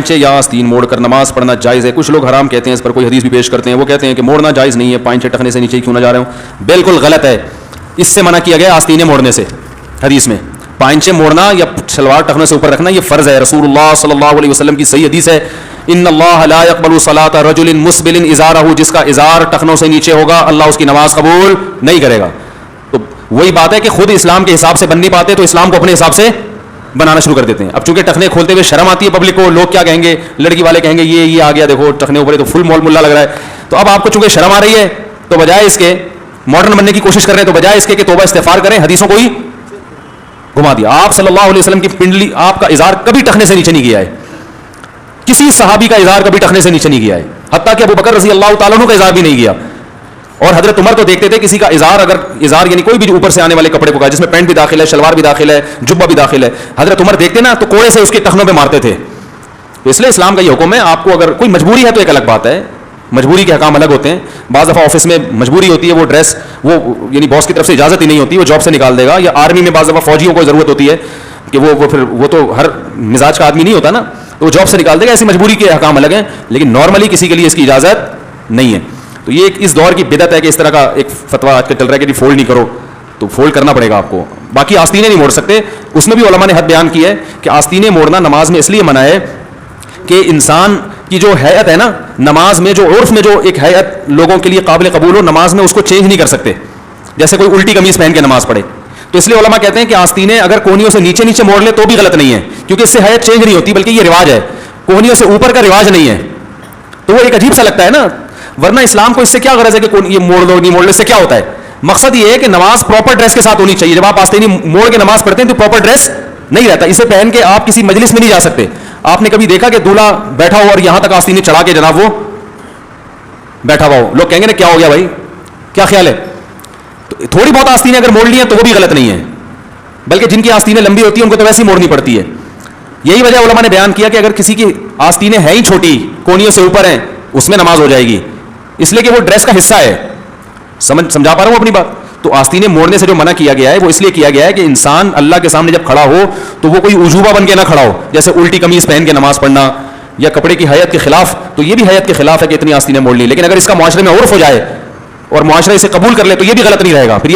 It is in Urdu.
پائنچے یا آستین موڑ کر نماز پڑھنا جائز ہے؟ کچھ لوگ حرام کہتے ہیں، اس پر کوئی حدیث بھی پیش کرتے ہیں، وہ کہتے ہیں کہ موڑنا جائز نہیں ہے، پائنچے ٹخنے سے نیچے کیوں نہ جا رہے ہوں؟ بالکل غلط ہے، اس سے منع کیا گیا آستینیں موڑنے سے حدیث میں. پائنچے موڑنا یا شلوار ٹخنے سے اوپر رکھنا یہ فرض ہے. رسول اللہ صلی اللہ علیہ وسلم کی صحیح حدیث ہے، ان اللہ لا يقبل صلاة رجل مسبل ازارہ، جس کا ازار ٹخنوں سے نیچے ہوگا اللہ اس کی نماز قبول نہیں کرے گا. تو وہی بات ہے کہ خود اسلام کے حساب سے بن نہیں پاتے تو اسلام کو اپنے حساب سے بنانا شروع کر دیتے ہیں. اب چونکہ ٹخنے کھولتے ہوئے شرم آتی ہے پبلک کو، لوگ کیا کہیں گے، لڑکی والے کہیں گے یہ آ گیا دیکھو ٹخنے اوپر تو فل مول ملا لگ رہا ہے. تو اب آپ کو چونکہ شرم آ رہی ہے تو بجائے اس کے ماڈرن بننے کی کوشش کر رہے ہیں، تو بجائے اس کے کہ توبہ استغفار کریں حدیثوں کو ہی گھما دیا. آپ صلی اللہ علیہ وسلم کی پنڈلی، آپ کا ازار کبھی ٹخنے سے نیچے نہیں گیا ہے، کسی صحابی کا ازار کبھی ٹخنے سے نیچے نہیں گیا ہے، حتیٰ کہ ابو بکر رضی اللہ تعالیٰ عنہ کا ازار بھی نہیں گیا. اور حضرت عمر تو دیکھتے تھے کسی کا ازار، اگر ازار یعنی کوئی بھی اوپر سے آنے والے کپڑے کو کہا جس میں پینٹ بھی داخل ہے، شلوار بھی داخل ہے، جبہ بھی داخل ہے، حضرت عمر دیکھتے نا تو کوڑے سے اس کے ٹخنوں پہ مارتے تھے. تو اس لیے اسلام کا یہ حکم ہے، آپ کو اگر کوئی مجبوری ہے تو ایک الگ بات ہے، مجبوری کے احکام الگ ہوتے ہیں. بعض دفعہ آفس میں مجبوری ہوتی ہے، وہ ڈریس وہ یعنی باس کی طرف سے اجازت ہی نہیں ہوتی، وہ جاب سے نکال دے گا. یا آرمی میں بعض دفعہ فوجیوں کو ضرورت ہوتی ہے کہ وہ تو ہر مزاج کا آدمی نہیں ہوتا نا، تو وہ جاب سے نکال دے گا. ایسی مجبوری کے احکام الگ ہیں، لیکن نارملی کسی کے لیے اس کی اجازت نہیں ہے. تو یہ اس دور کی بدعت ہے کہ اس طرح کا ایک فتویٰ آج کل چل رہا ہے کہ فولڈ نہیں کرو، تو فولڈ کرنا پڑے گا آپ کو. باقی آستینیں نہیں موڑ سکتے، اس میں بھی علماء نے حد بیان کی ہے کہ آستینیں موڑنا نماز میں اس لیے منع ہے کہ انسان کی جو حیت ہے نا، نماز میں جو عرف میں جو ایک حیت لوگوں کے لیے قابل قبول ہو، نماز میں اس کو چینج نہیں کر سکتے. جیسے کوئی الٹی قمیص پہن کے نماز پڑھے، تو اس لیے علماء کہتے ہیں کہ آستینیں اگر کونیوں سے نیچے نیچے موڑ لے تو بھی غلط نہیں ہے، کیونکہ اس سے حیت چینج نہیں ہوتی، بلکہ یہ رواج ہے، کونیوں سے اوپر کا رواج نہیں ہے. تو وہ ایک عجیب سا لگتا ہے نا، ورنہ اسلام کو اس سے کیا غرض ہے کہ یہ موڑ لو نہیں موڑ لے، اس سے کیا ہوتا ہے؟ مقصد یہ ہے کہ نماز پراپر ڈریس کے ساتھ ہونی چاہیے. جب آپ آستینی موڑ کے نماز پڑھتے ہیں تو پراپر ڈریس نہیں رہتا، اسے پہن کے آپ کسی مجلس میں نہیں جا سکتے. آپ نے کبھی دیکھا کہ دولہا بیٹھا ہو اور یہاں تک آستینی چڑھا کے جناب وہ بیٹھا ہوا ہو؟ لوگ کہیں گے نا کیا ہو گیا بھائی، کیا خیال ہے؟ تو تھوڑی بہت آستینیں اگر موڑ لی ہیں تو وہ بھی غلط نہیں ہے، بلکہ جن کی آستینیں لمبی ہوتی ہیں ان کو تو ویسے ہی موڑنی پڑتی ہے. یہی وجہ علماء نے بیان کیا کہ اگر کسی کی آستینیں ہیں ہی چھوٹی، کونیوں سے اوپر ہیں، اس میں نماز ہو جائے گی، اس لیے کہ وہ ڈریس کا حصہ ہے. سمجھا پا رہا ہوں اپنی بات؟ تو آستینیں موڑنے سے جو منع کیا گیا ہے وہ اس لیے کیا گیا ہے کہ انسان اللہ کے سامنے جب کھڑا ہو تو وہ کوئی عجوبہ بن کے نہ کھڑا ہو، جیسے الٹی قمیص پہن کے نماز پڑھنا یا کپڑے کی حیت کے خلاف. تو یہ بھی حیت کے خلاف ہے کہ اتنی آستینیں موڑ لی، لیکن اگر اس کا معاشرے میں عرف ہو جائے اور معاشرہ اسے قبول کر لے تو یہ بھی غلط نہیں رہے گا. پھر یہ